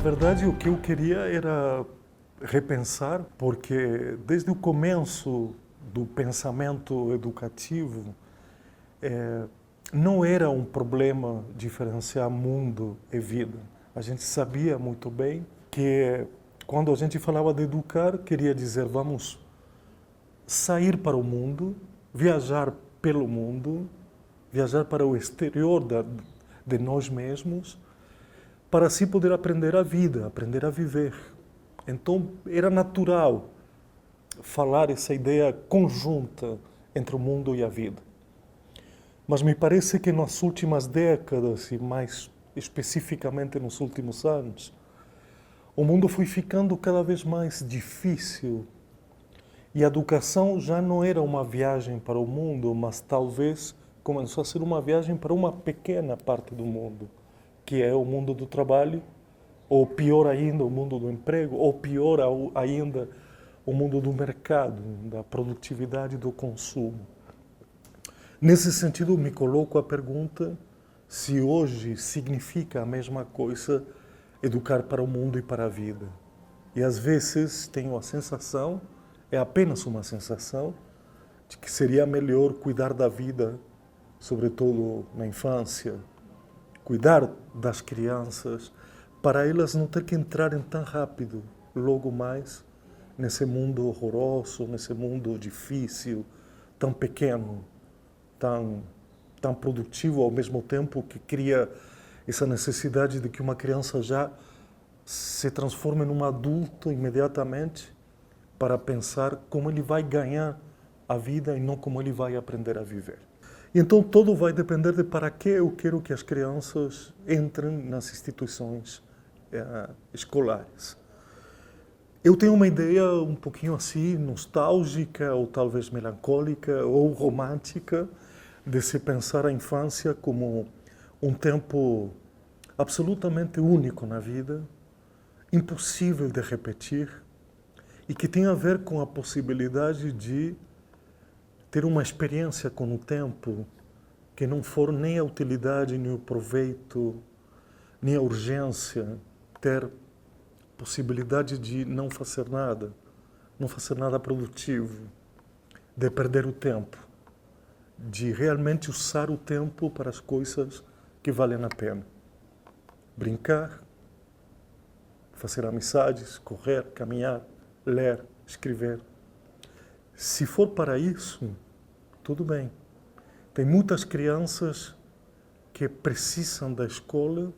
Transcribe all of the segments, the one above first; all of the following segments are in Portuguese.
verdade, o que eu queria era repensar, porque desde o começo do pensamento educativo, não era um problema diferenciar mundo e vida. A gente sabia muito bem que quando a gente falava de educar, queria dizer vamos sair para o mundo, viajar pelo mundo, viajar para o exterior de nós mesmos, para assim poder aprender a vida, aprender a viver. Então era natural falar essa ideia conjunta entre o mundo e a vida. Mas me parece que nas últimas décadas, e mais especificamente nos últimos anos, o mundo foi ficando cada vez mais difícil. E a educação já não era uma viagem para o mundo, mas talvez começou a ser uma viagem para uma pequena parte do mundo, que é o mundo do trabalho, ou pior ainda, o mundo do emprego, ou pior ainda, o mundo do mercado, da produtividade do consumo. Nesse sentido, me coloco a pergunta se hoje significa a mesma coisa educar para o mundo e para a vida. E às vezes tenho a sensação, é apenas uma sensação, de que seria melhor cuidar da vida, sobretudo na infância, cuidar das crianças, para elas não ter que entrarem tão rápido, logo mais, nesse mundo horroroso, nesse mundo difícil, tão pequeno, tão produtivo ao mesmo tempo, que cria essa necessidade de que uma criança já se transforme num adulto imediatamente para pensar como ele vai ganhar a vida e não como ele vai aprender a viver. Então tudo vai depender de para que eu quero que as crianças entrem nas instituições escolares. Eu tenho uma ideia um pouquinho assim, nostálgica, ou talvez melancólica, ou romântica, de se pensar a infância como um tempo absolutamente único na vida, impossível de repetir, e que tem a ver com a possibilidade de ter uma experiência com o tempo que não for nem a utilidade, nem o proveito, nem a urgência, ter possibilidade de não fazer nada produtivo, de perder o tempo, de realmente usar o tempo para as coisas que valem a pena. Brincar, fazer amizades, correr, caminhar, ler, escrever. Se for para isso, tudo bem. Tem muitas crianças que precisam da escola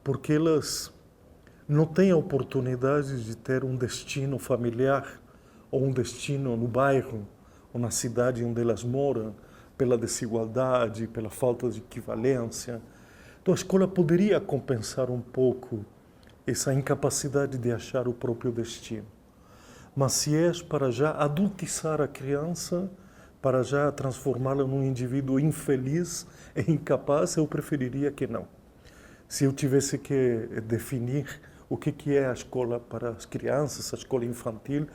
porque elas não têm a oportunidade de ter um destino familiar ou um destino no bairro ou na cidade onde elas moram, pela desigualdade, pela falta de equivalência. Então a escola poderia compensar um pouco essa incapacidade de achar o próprio destino. Mas se é para já adultizar a criança, para já transformá-la num indivíduo infeliz e incapaz, eu preferiria que não. Se eu tivesse que definir o que é a escola para as crianças, a escola infantil,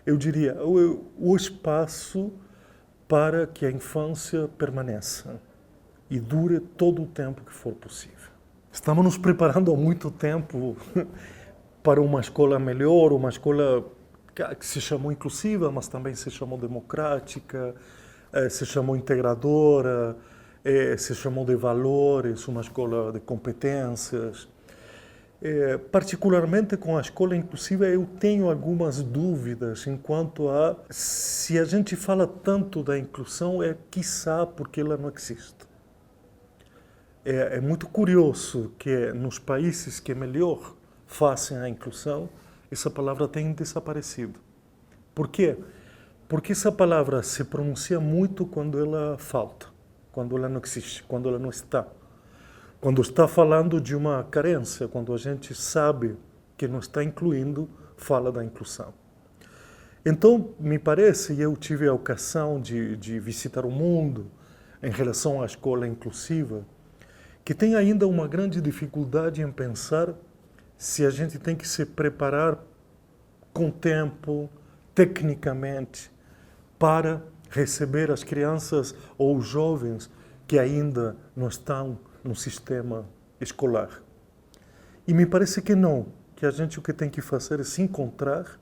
eu diria o espaço para que a infância permaneça e dure todo o tempo que for possível. Estamos nos preparando há muito tempo para uma escola melhor, uma escola que se chamou inclusiva, mas também se chamou democrática, se chamou integradora, se chamou de valores, uma escola de competências. Particularmente com a escola inclusiva, eu tenho algumas dúvidas enquanto a se a gente fala tanto da inclusão, quiçá porque ela não existe. É muito curioso que nos países que melhor fazem a inclusão, essa palavra tem desaparecido. Por quê? Porque essa palavra se pronuncia muito quando ela falta, quando ela não existe, quando ela não está. Quando está falando de uma carência, quando a gente sabe que não está incluindo, fala da inclusão. Então, me parece, e eu tive a ocasião de visitar o mundo em relação à escola inclusiva, que tem ainda uma grande dificuldade em pensar se a gente tem que se preparar com tempo, tecnicamente, para receber as crianças ou os jovens que ainda não estão no sistema escolar. E me parece que não, que a gente o que tem que fazer é se encontrar,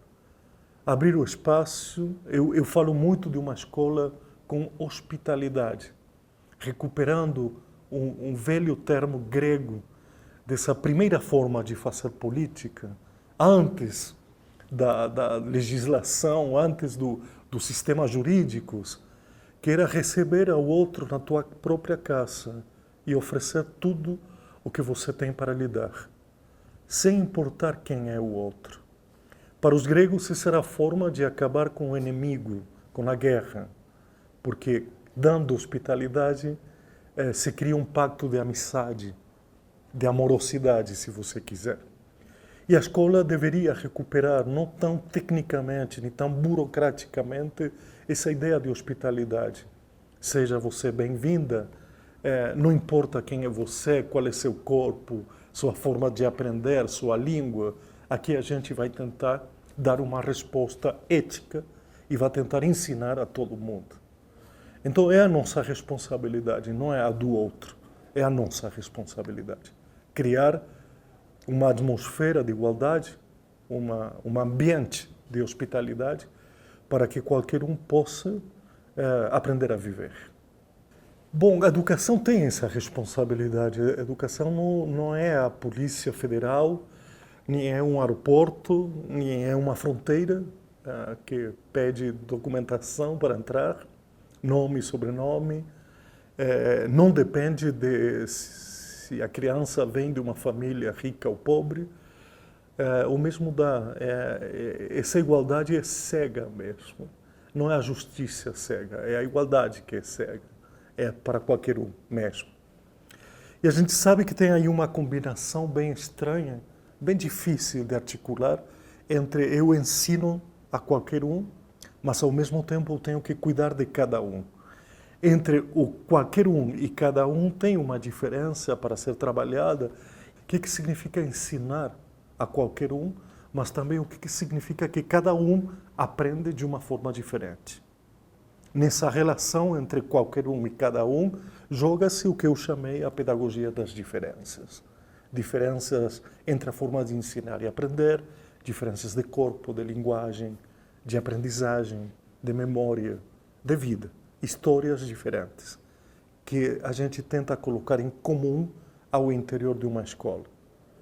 abrir o espaço. Eu falo muito de uma escola com hospitalidade, recuperando um velho termo grego dessa primeira forma de fazer política, antes da legislação, antes dos sistemas jurídicos, que era receber ao outro na tua própria casa e oferecer tudo o que você tem para lhe dar, sem importar quem é o outro. Para os gregos, isso era a forma de acabar com o inimigo, com a guerra, porque dando hospitalidade se cria um pacto de amizade, de amorosidade, se você quiser. E a escola deveria recuperar, não tão tecnicamente, nem tão burocraticamente, essa ideia de hospitalidade. Seja você bem-vinda, não importa quem é você, qual é seu corpo, sua forma de aprender, sua língua. Aqui a gente vai tentar dar uma resposta ética e vai tentar ensinar a todo mundo. Então é a nossa responsabilidade, não é a do outro, é a nossa responsabilidade. Criar uma atmosfera de igualdade, um ambiente de hospitalidade, para que qualquer um possa aprender a viver. Bom, a educação tem essa responsabilidade. A educação não é a Polícia Federal, nem é um aeroporto, nem é uma fronteira que pede documentação para entrar, nome e sobrenome. Não depende de se a criança vem de uma família rica ou pobre. O mesmo dá. Essa igualdade é cega mesmo. Não é a justiça cega, é a igualdade que é cega. É para qualquer um mesmo. E a gente sabe que tem aí uma combinação bem estranha, bem difícil de articular, entre eu ensino a qualquer um, mas ao mesmo tempo eu tenho que cuidar de cada um. Entre o qualquer um e cada um tem uma diferença para ser trabalhada. O que significa ensinar a qualquer um, mas também o que significa que cada um aprende de uma forma diferente. Nessa relação entre qualquer um e cada um, joga-se o que eu chamei a pedagogia das diferenças. Diferenças entre a forma de ensinar e aprender, diferenças de corpo, de linguagem, de aprendizagem, de memória, de vida. Histórias diferentes, que a gente tenta colocar em comum ao interior de uma escola.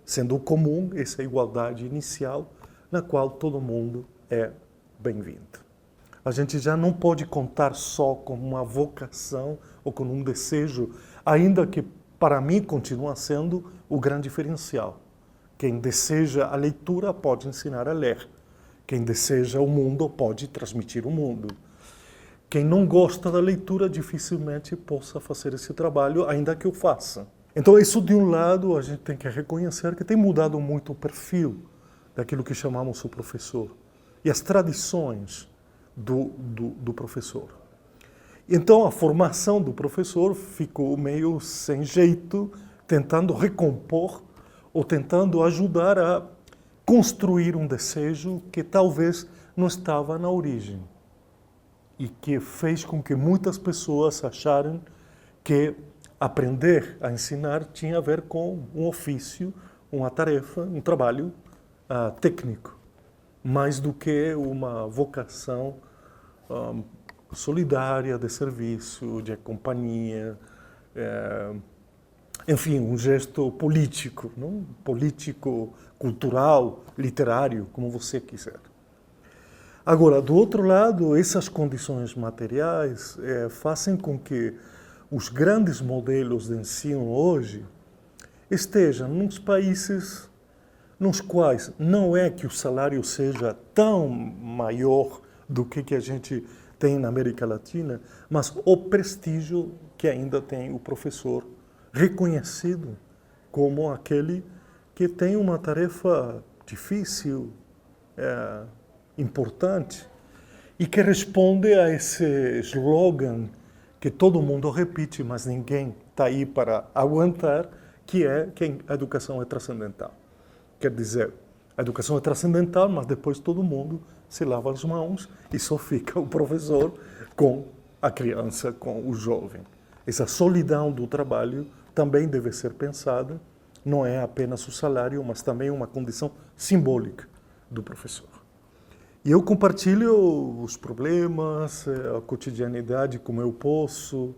Sendo comum essa igualdade inicial, na qual todo mundo é bem-vindo. A gente já não pode contar só com uma vocação ou com um desejo, ainda que para mim continua sendo o grande diferencial. Quem deseja a leitura pode ensinar a ler. Quem deseja o mundo pode transmitir o mundo. Quem não gosta da leitura dificilmente possa fazer esse trabalho, ainda que eu faça. Então, isso de um lado, a gente tem que reconhecer que tem mudado muito o perfil daquilo que chamamos o professor e as tradições do professor. Então, a formação do professor ficou meio sem jeito, tentando recompor ou tentando ajudar a construir um desejo que talvez não estava na origem e que fez com que muitas pessoas acharam que aprender a ensinar tinha a ver com um ofício, uma tarefa, um trabalho técnico, mais do que uma vocação solidária de serviço, de companhia, enfim, um gesto político, não? Político, cultural, literário, como você quiser. Agora, do outro lado, essas condições materiais fazem com que os grandes modelos de ensino hoje estejam nos países nos quais não é que o salário seja tão maior do que a gente tem na América Latina, mas o prestígio que ainda tem o professor, reconhecido como aquele que tem uma tarefa difícil, importante, e que responde a esse slogan que todo mundo repite, mas ninguém está aí para aguentar, que é que a educação é transcendental. Quer dizer, a educação é transcendental, mas depois todo mundo se lava as mãos e só fica o professor com a criança, com o jovem. Essa solidão do trabalho também deve ser pensada não é apenas o salário, mas também uma condição simbólica do professor. E eu compartilho os problemas, a cotidianidade como eu posso,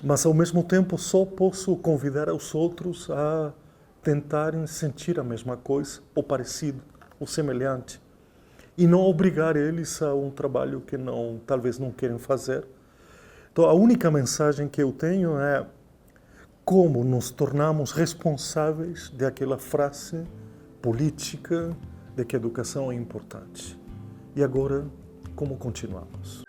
mas ao mesmo tempo só posso convidar os outros a tentarem sentir a mesma coisa, ou parecido, ou semelhante, e não obrigar eles a um trabalho que talvez não querem fazer. Então a única mensagem que eu tenho é como nos tornamos responsáveis daquela frase política de que a educação é importante. E agora, como continuamos?